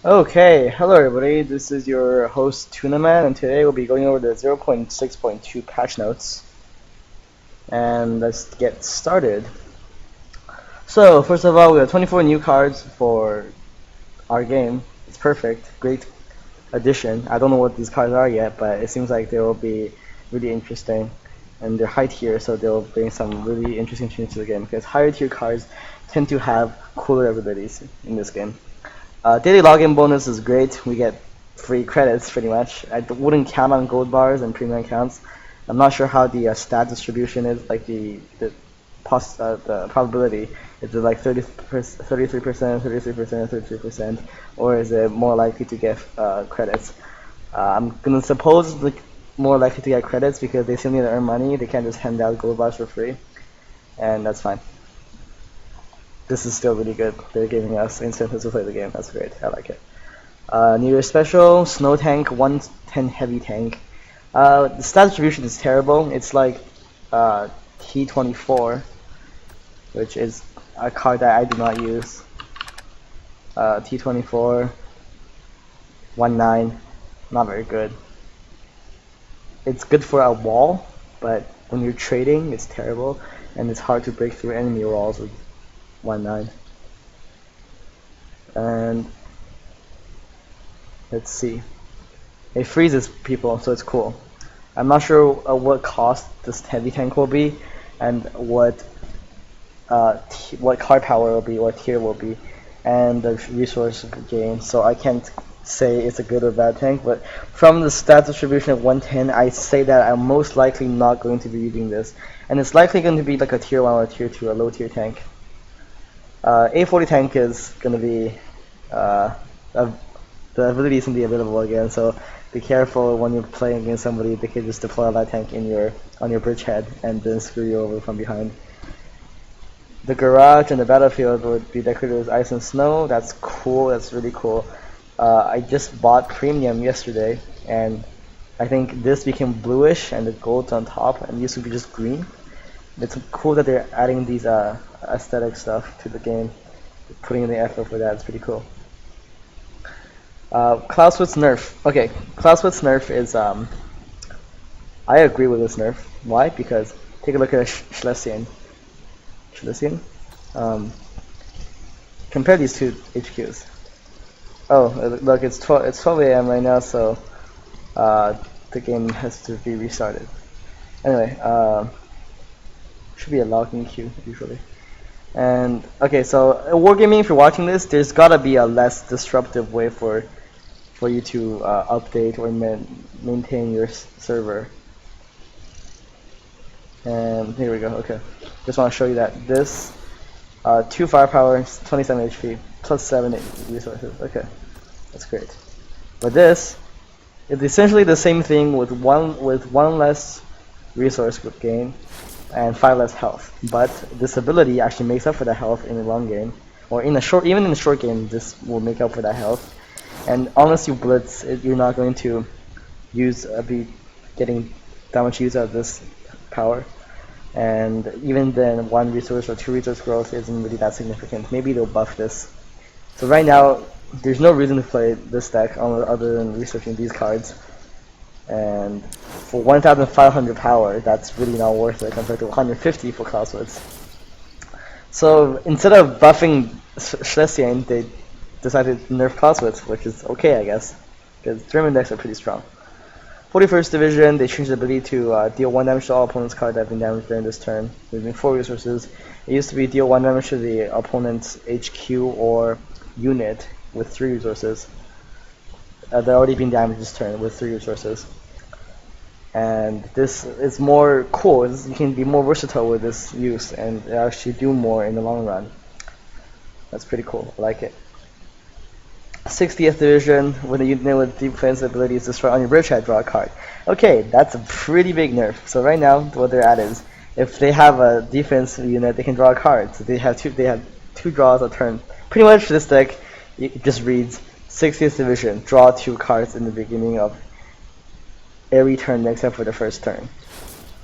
Okay, hello everybody. This is your host Tunaman, and today we'll be going over the 0.6.2 patch notes. And let's get started. So, first of all, we have 24 new cards for our game. It's perfect, great addition. I don't know what these cards are yet, but it seems like they will be really interesting. And they're high tier, so they'll bring some really interesting changes to the game because higher tier cards tend to have cooler abilities in this game. Daily login bonus is great. We get free credits pretty much. I wouldn't count on gold bars and premium accounts. I'm not sure how the stat distribution is, like the probability. Is it like 33%, 33%, 33%, or is it more likely to get credits? I'm gonna suppose like more likely to get credits because they still need to earn money. They can't just hand out gold bars for free, and that's fine. This is still really good. They're giving us incentives to play the game. That's great. I like it. New Year special, Snow Tank, 110 Heavy Tank. The stat distribution is terrible. It's like T24, which is a card that I do not use. T24, 19, not very good. It's good for a wall, but when you're trading, it's terrible, and it's hard to break through enemy walls with 19. And let's see. It freezes people, so it's cool. I'm not sure what cost this heavy tank will be, and what card power will be, what tier will be, and the resource gain. So I can't say it's a good or bad tank, but from the stat distribution of 110, I say that I'm most likely not going to be using this, and it's likely going to be like a tier 1 or a tier 2, a low tier tank. A40 tank is going to be the ability isn't available again, so be careful when you're playing against somebody. They can just deploy a light tank on your bridgehead and then screw you over from behind. The garage and the battlefield would be decorated with ice and snow. That's cool. That's really cool. I just bought premium yesterday, and I think this became bluish and the gold's on top, and used to be just green. It's cool that they're adding these aesthetic stuff to the game, putting in the effort for that. It's pretty cool. Cloudspit's nerf. Okay, Cloudspit's nerf is I agree with this nerf. Why? Because take a look at Schlesian. Schlesian. Compare these two HQs. Oh, look, it's 12 a.m. right now, so the game has to be restarted. Anyway, should be a login queue usually. And okay, so Wargaming, if you're watching this, there's gotta be a less disruptive way for you to update or maintain your server. And here we go. Okay, just want to show you that this 2 firepower, 27 HP, plus 7 resources. Okay, that's great. But this is essentially the same thing with one less resource gain and 5 less health. But this ability actually makes up for that health in the long game, or in the short, even in the short game, this will make up for that health. And unless you blitz, you're not going to be getting that much use out of this power. And even then, 1 resource or 2 resource growth isn't really that significant. Maybe they'll buff this. So right now, there's no reason to play this deck other than researching these cards. And for 1,500 power, that's really not worth it compared to 150 for Cloudspits. So instead of buffing Schlesian, they decided to nerf Cloudspits, which is okay, I guess, because German decks are pretty strong. 41st Division, they changed the ability to deal 1 damage to all opponent's cards that have been damaged during this turn, using 4 resources. It used to be deal 1 damage to the opponent's HQ or unit with 3 resources. They're already been damaged this turn with 3 resources. And this is more cool. You can be more versatile with this use and actually do more in the long run. That's pretty cool. I like it. 60th Division, when a unit with defense abilities destroy on your bridgehead, draw a card. Okay, that's a pretty big nerf. So right now, what they're at is, if they have a defense unit, they can draw a card. So they have two draws a turn. Pretty much this deck, it just reads 60th Division, draw 2 cards in the beginning of every turn except for the first turn.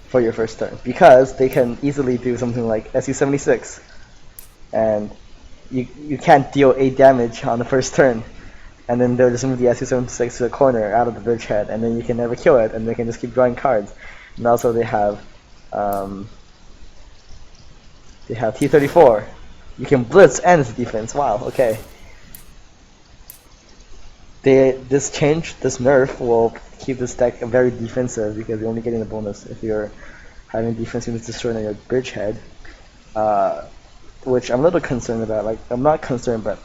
For your first turn. Because they can easily do something like SU-76. And you can't deal 8 damage on the first turn. and then they'll just move the SU-76 to the corner out of the bridgehead, and then you can never kill it, and they can just keep drawing cards. And also they have T-34. You can blitz and it's defense. Wow. Okay. This nerf will keep this deck very defensive because you're only getting the bonus if you're having defense units destroyed on your bridgehead. Which I'm a little concerned about. Like, I'm not concerned, but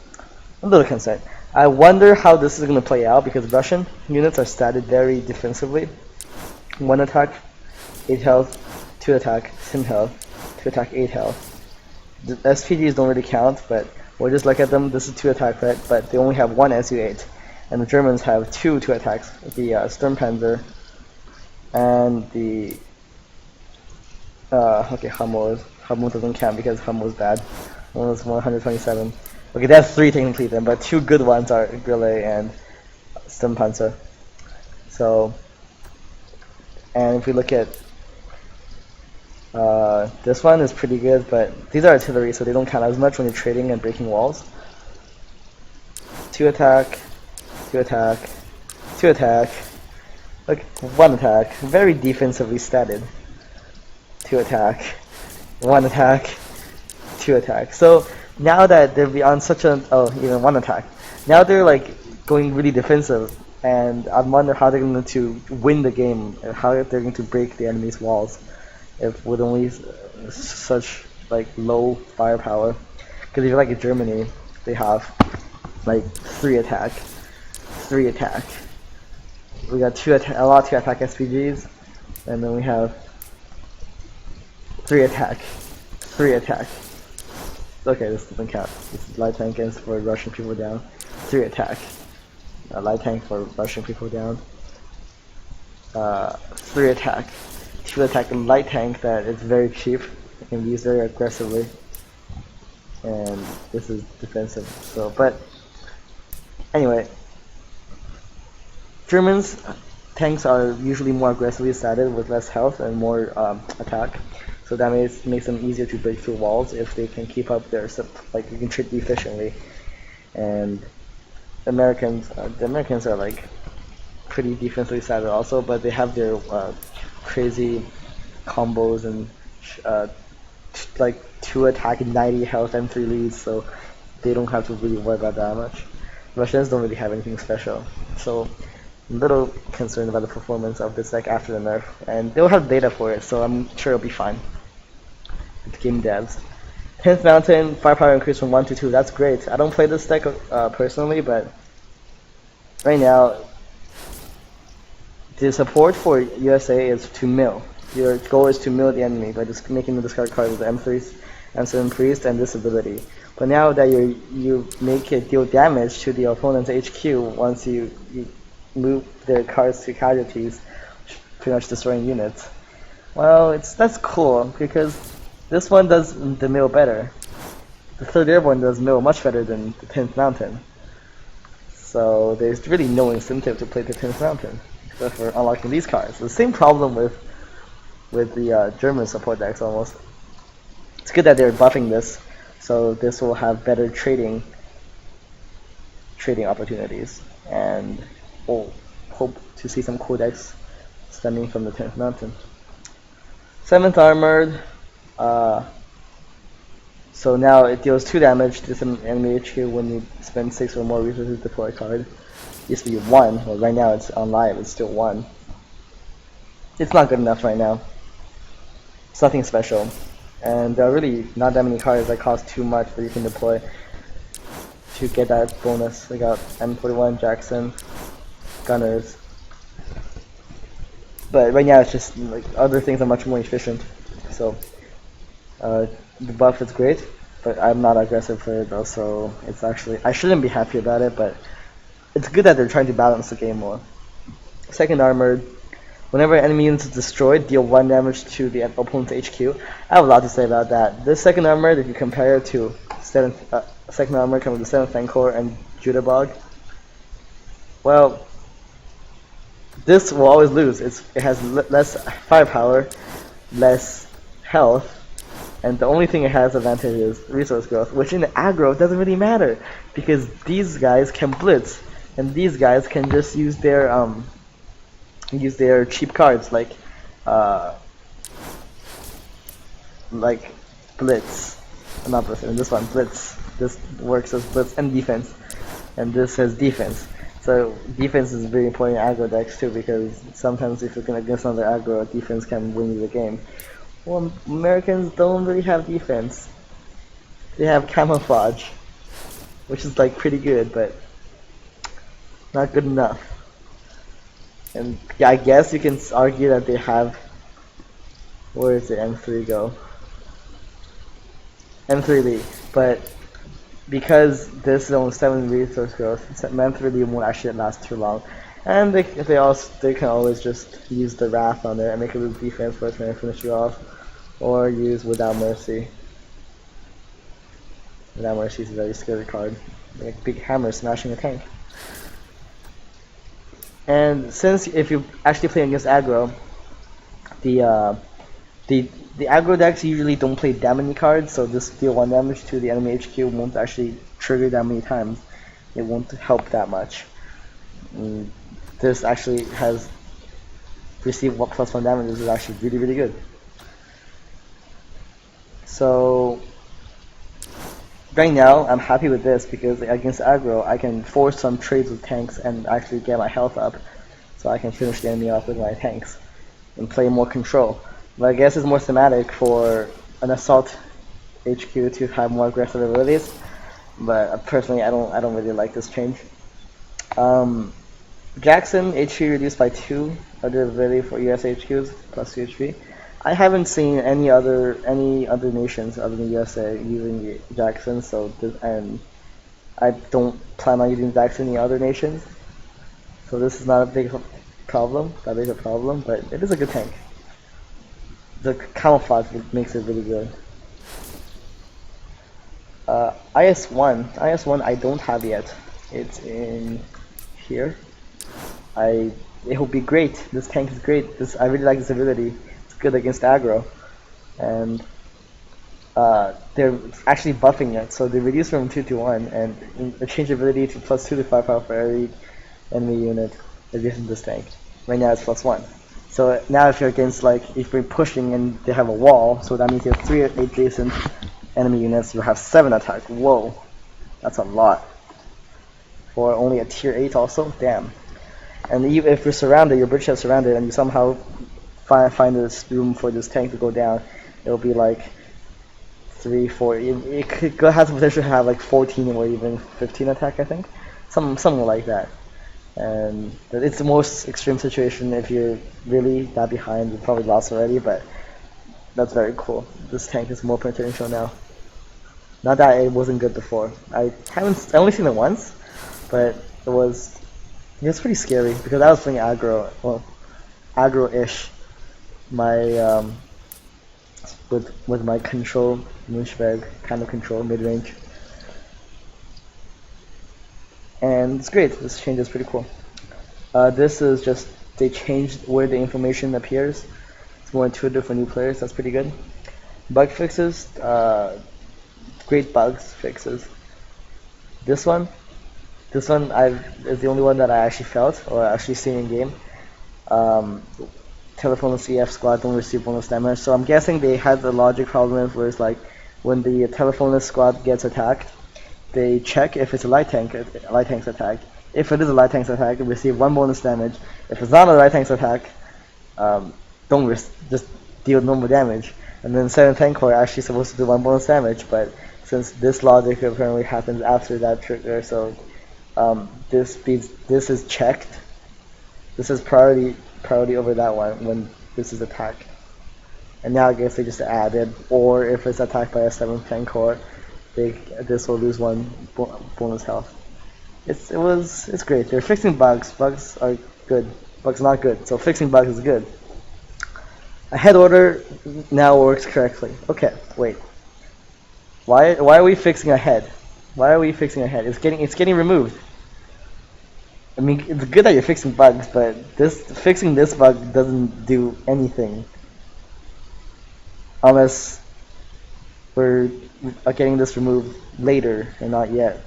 I'm a little concerned. I wonder how this is going to play out because Russian units are statted very defensively. 1 attack, 8 health, 2 attack, 10 health, 2 attack, 8 health. The SPGs don't really count, but we'll just look at them. This is 2 attack threat, but they only have 1 SU-8. And the Germans have 2 attacks, the Sturmpanzer and the okay, Hummel doesn't count because Hummel is bad. One was 127. Okay, that's 3 technically then, but 2 good ones are Grille and Sturmpanzer. So, and if we look at this one is pretty good, but these are artillery, so they don't count as much when you're trading and breaking walls. 2 attack, 2 attack, 2 attack, look, 1 attack, very defensively statted. 2 attack, 1 attack, 2 attack. So now that they're beyond such a, even 1 attack, now they're like going really defensive, and I wonder how they're going to win the game, and how they're going to break the enemy's walls, if with only such like low firepower. Because if you like in Germany, they have like 3 attack, 3 attack. We got a lot of 2 attack SPGs, and then we have 3 attack, 3 attack. Okay, this doesn't count. This is light tank against for rushing people down. 3 attack. Light tank for rushing people down. 3 attack. 2 attack and light tank that is very cheap. It can be used very aggressively. And this is defensive. So, but anyway, Germans tanks are usually more aggressively statted with less health and more attack. So that makes them easier to break through walls if they can keep up their like you can trade efficiently. And the Americans are like pretty defensively statted also, but they have their crazy combos and like 2 attack, 90 health, and 3 leads, so they don't have to really worry about that much. Russians don't really have anything special, so I'm a little concerned about the performance of this deck after the nerf, and they'll have data for it, so I'm sure it'll be fine. It's game devs. 10th Mountain, firepower increase from 1 to 2, that's great. I don't play this deck personally, but right now, the support for USA is to mill. Your goal is to mill the enemy by just making the discard card with the M3, M7 Priest, and this ability. But now that you make it deal damage to the opponent's HQ once you move their cards to casualties, pretty much destroying units. Well, that's cool because this one does the mill better. The 3rd Airborne does mill much better than the 10th Mountain. So there's really no incentive to play the 10th Mountain except for unlocking these cards. The same problem with the German support decks almost. It's good that they're buffing this, so this will have better trading opportunities, and we'll hope to see some cool decks stemming from the 10th Mountain. 7th Armored, so now it deals 2 damage to some enemy HQ when you spend 6 or more resources to deploy a card. It used to be 1, well right now it's on live, it's still 1. It's not good enough right now. It's nothing special. And there are really not that many cards that cost too much that you can deploy to get that bonus. We got M41, Jackson, Gunners. But right now it's just like other things are much more efficient. So the buff is great, but I'm not aggressive for it though, so it's actually, I shouldn't be happy about it, but it's good that they're trying to balance the game more. 2nd Armored, whenever enemy unit is destroyed, deal 1 damage to the opponent's HQ. I have a lot to say about that. This 2nd Armored, if you compare it to 2nd Armored coming with the 7th Fang Corps and Judabog, well, this will always lose. It has less firepower, less health, and the only thing it has advantage is resource growth, which in the aggro doesn't really matter because these guys can blitz and these guys can just use their cheap cards uh like Blitz, not Blitz, and this one Blitz. This works as Blitz and defense, and this has defense. So defense is very important in aggro decks too, because sometimes if you're going against another aggro, defense can win you the game. Well, Americans don't really have defense. They have camouflage, which is like pretty good, but not good enough. And yeah, I guess you can argue that they have. Where is the M3 go? M3D, but because this is only 7 resource growth, M3D won't actually last too long. And they can always just use the Wrath on it and make it lose defense first and finish you off, or use Without Mercy. Without Mercy is a very scary card, like big hammer smashing a tank. And since if you actually play against aggro, the aggro decks usually don't play that many cards, so just deal 1 damage to the enemy HQ won't actually trigger that many times. It won't help that much. This actually has received +1 damage. This is actually really, really good. So right now I'm happy with this because against aggro I can force some trades with tanks and actually get my health up, so I can finish the enemy off with my tanks and play more control. But I guess it's more thematic for an assault HQ to have more aggressive abilities. But personally, I don't really like this change. Jackson HP reduced by 2 other ability for US HQs plus 2 HP. I haven't seen any other nations other than USA using Jackson, and I don't plan on using Jackson in the other nations. So this is not a big problem, but it is a good tank. The camouflage makes it really good. IS-1 I don't have yet. It's in here. It will be great. This tank is great. I really like this ability. It's good against aggro, and they're actually buffing it. So they reduce from 2 to 1, and change ability to +2 to 5 power for every enemy unit against this tank. Right now it's +1. So now if you're against, if you're pushing and they have a wall, so that means you have 3 adjacent enemy units, you have 7 attack. Whoa, that's a lot. For only a tier 8 also? Damn. And even if you're surrounded, your British is surrounded, and you somehow find this room for this tank to go down, it'll be like 3, 4, it has the potential to have like 14 or even 15 attack, I think. Something like that. And it's the most extreme situation. If you're really that behind, you probably lost already, but that's very cool. This tank is more potential now. Not that it wasn't good before. I only seen it once, but it was pretty scary because I was playing aggro, well, aggro-ish. With my control, Moonshberg kind of control, mid-range. And it's great. This change is pretty cool. This is just, they changed where the information appears. It's more intuitive for new players. That's pretty good. Bug fixes, great bugs fixes. This one is the only one that I actually felt or actually seen in game. Telephone and CF squad don't receive bonus damage. So I'm guessing they had the logic problem where it's like when the telephonist squad gets attacked, they check if it's a light tank's attack. If it is a light tank's attack, receive 1 bonus damage. If it's not a light tank's attack, just deal normal damage. And then 7 tank core actually supposed to do 1 bonus damage, but since this logic apparently happens after that trigger, so this is checked. This is priority over that one when this is attacked. And now I guess they just added, or if it's attacked by a 7 tank core, this will lose 1 bonus health. It's great. They're fixing bugs. Bugs are good. Bugs not good. So fixing bugs is good. A head order now works correctly. Okay, wait. Why are we fixing a head? Why are we fixing a head? It's getting removed. I mean, it's good that you're fixing bugs, but fixing this bug doesn't do anything unless we're getting this removed later and not yet.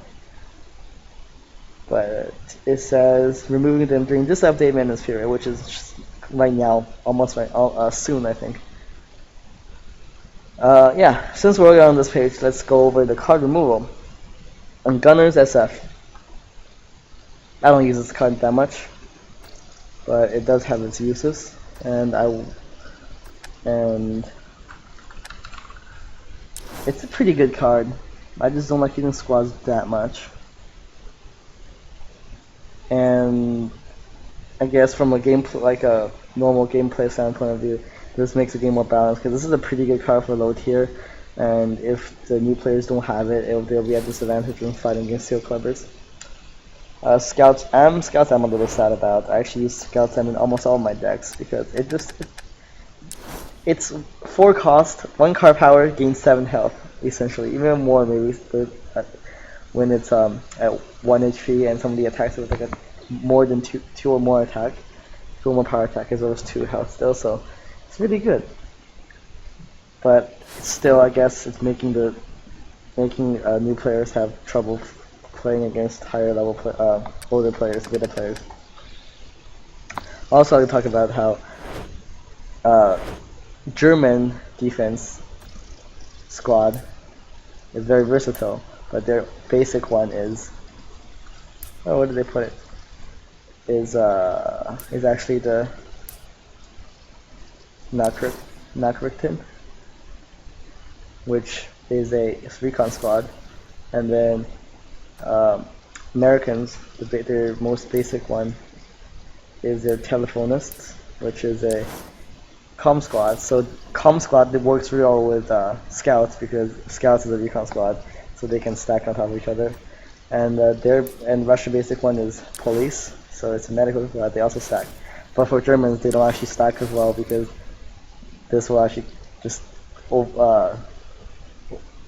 But it says removing them during this update maintenance period, which is right now, almost right, soon I think. Yeah, since we're on this page, let's go over the card removal. On Gunners SF, I don't use this card that much, but it does have its uses, and it's a pretty good card. I just don't like using squads that much. And I guess from a gameplay, like a normal gameplay standpoint of view, this makes the game more balanced because this is a pretty good card for low tier. And if the new players don't have it, they'll be at disadvantage when fighting against Steel Clubbers. Scouts I'm a little sad about. I actually use Scouts in almost all my decks because it's 4 cost, 1 card power, gains 7 health, essentially, even more maybe when it's at 1 HP and somebody attacks it with like a more than 2 or more attack, 2 or more power attack as well as 2 health still, so it's really good. But still, I guess it's making new players have trouble playing against higher level older players, better players. Also, I'll talk about how German defense squad is very versatile, but their basic one is, oh, where did they put it? Is actually the Nachrichten, which is a recon squad, and then Americans, their most basic one is their Telephonists, which is a comm squad. So comm squad that works real well with scouts because scouts is a recon squad, so they can stack on top of each other. And Russia basic one is police, so it's a medical squad. They also stack, but for Germans they don't actually stack as well because this will actually just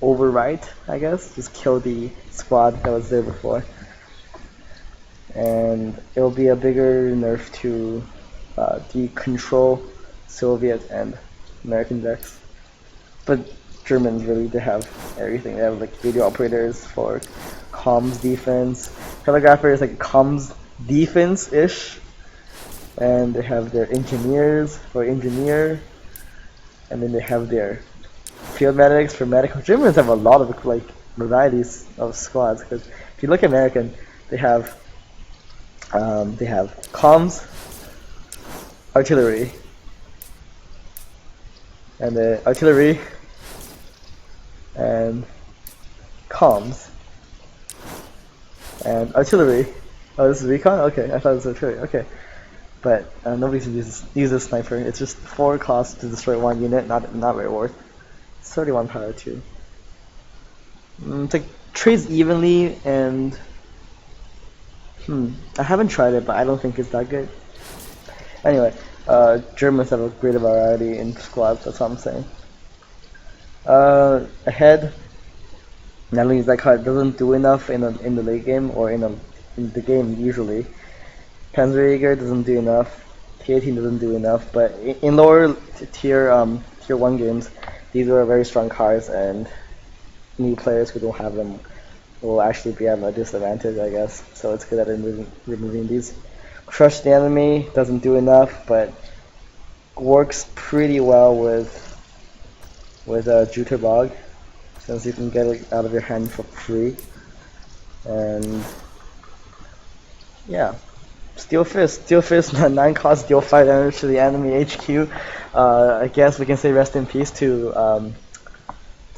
overwrite, I guess, just kill the squad that was there before. And it'll be a bigger nerf to control Soviet and American decks. But Germans really, they have everything. They have like radio operators for comms defense, telegrapher is like comms defense-ish, and they have their engineers for engineer, and then they have their field medics for medical. Germans have a lot of like varieties of squads because if you look at American, they have comms, artillery, and the artillery and comms and artillery. Oh, this is recon? Okay, I thought it was artillery. Okay, but nobody uses sniper. It's just 4 costs to destroy 1 unit. Not very worth. It's 31 power too. It's like trades evenly, and I haven't tried it, but I don't think it's that good. Anyway, Germans have a greater variety in squads. That's what I'm saying. Ahead, not only is that card doesn't do enough in the late game or in the game usually. Panzerjäger doesn't do enough. T18 doesn't do enough. But in lower tier 1 games, these are very strong cards, and new players who don't have them will actually be at a disadvantage, I guess. So it's good at removing these. Crush the enemy doesn't do enough, but works pretty well with Jitterbug, since you can get it out of your hand for free. And yeah, Steel Fist, 9 cost, deal 5 damage to the enemy HQ. I guess we can say rest in peace to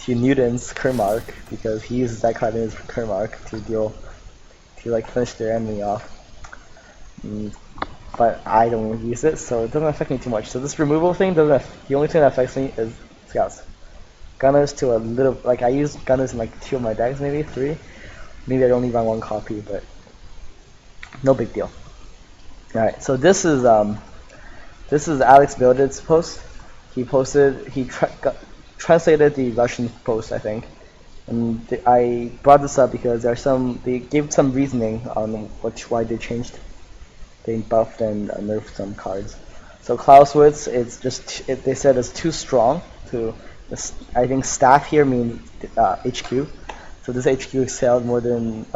Newton's Kermark, because he uses that card in his Kermark to like finish their enemy off. But I don't use it, so it doesn't affect me too much. So this removal thing the only thing that affects me is scouts. Gunners to a little, like I use gunners in like 2 of my decks, maybe 3. Maybe I only run 1 copy, but no big deal. Alright, so this is Alex Builded's post. He translated the Russian post, I think. And I brought this up because they gave some reasoning on why they changed. They buffed and nerfed some cards. So Clausewitz, they said it's too strong to. I think staff here means HQ. So this HQ excelled more than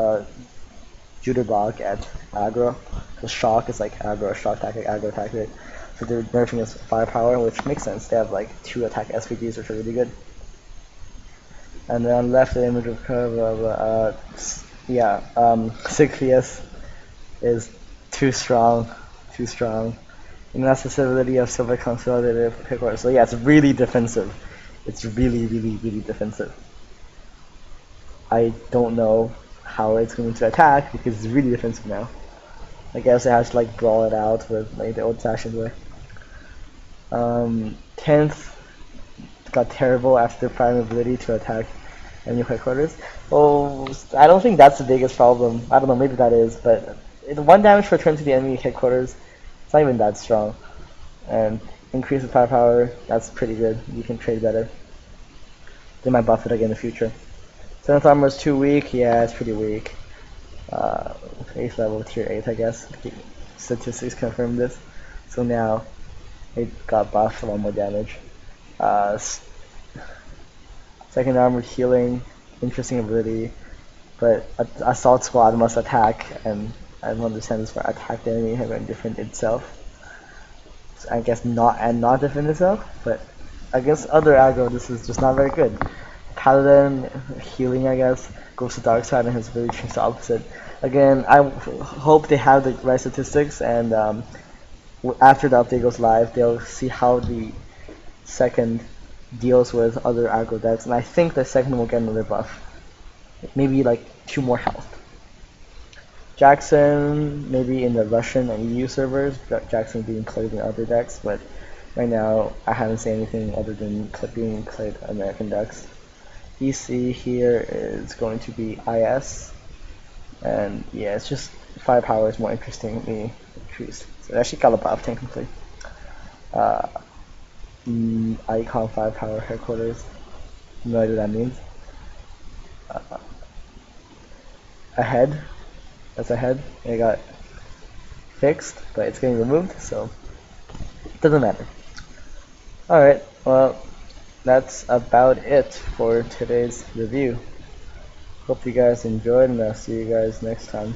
Judarbog at aggro. The shock is like aggro, shock tactic, aggro tactic. So they're nerfing his firepower, which makes sense. They have like 2 attack SPGs, which are really good. And then on left, the image of curve, Sigfius is too strong. Inaccessibility of silver consolidated pickler. So yeah, it's really defensive. It's really defensive. I don't know how it's going to attack because it's really defensive now. I guess it has to like brawl it out with like the old-fashioned way. 10th got terrible after prime ability to attack enemy headquarters. Oh, I don't think that's the biggest problem. I don't know, maybe that is, but 1 damage per turn to the enemy headquarters, it's not even that strong. And increase the firepower, that's pretty good. You can trade better. They might buff it again in the future. 7th armor is too weak. Yeah, it's pretty weak. 8th level, tier 8, I guess. Statistics confirm this. So now it got buffed for 1 more damage. 2nd armor healing, interesting ability, but assault squad must attack, and I don't understand this for attack the enemy and defend itself. So I guess not defend itself, but against other aggro this is just not very good. Paladin healing, I guess, goes to dark side and his ability changes the opposite. Again, I hope they have the right statistics, and after the update goes live, they'll see how the 2nd deals with other aggro decks, and I think the 2nd will get another buff. Maybe like 2 more health. Jackson, maybe in the Russian and EU servers, Jackson being played in other decks, but right now I haven't seen anything other than being played American decks. EC here is going to be IS, and yeah, it's just firepower is more interestingly increased. So it actually got a buff technically. Icon firepower headquarters. No idea what that means. Ahead. That's ahead. It got fixed, but it's getting removed, so it doesn't matter. Alright, well, that's about it for today's review. Hope you guys enjoyed, and I'll see you guys next time.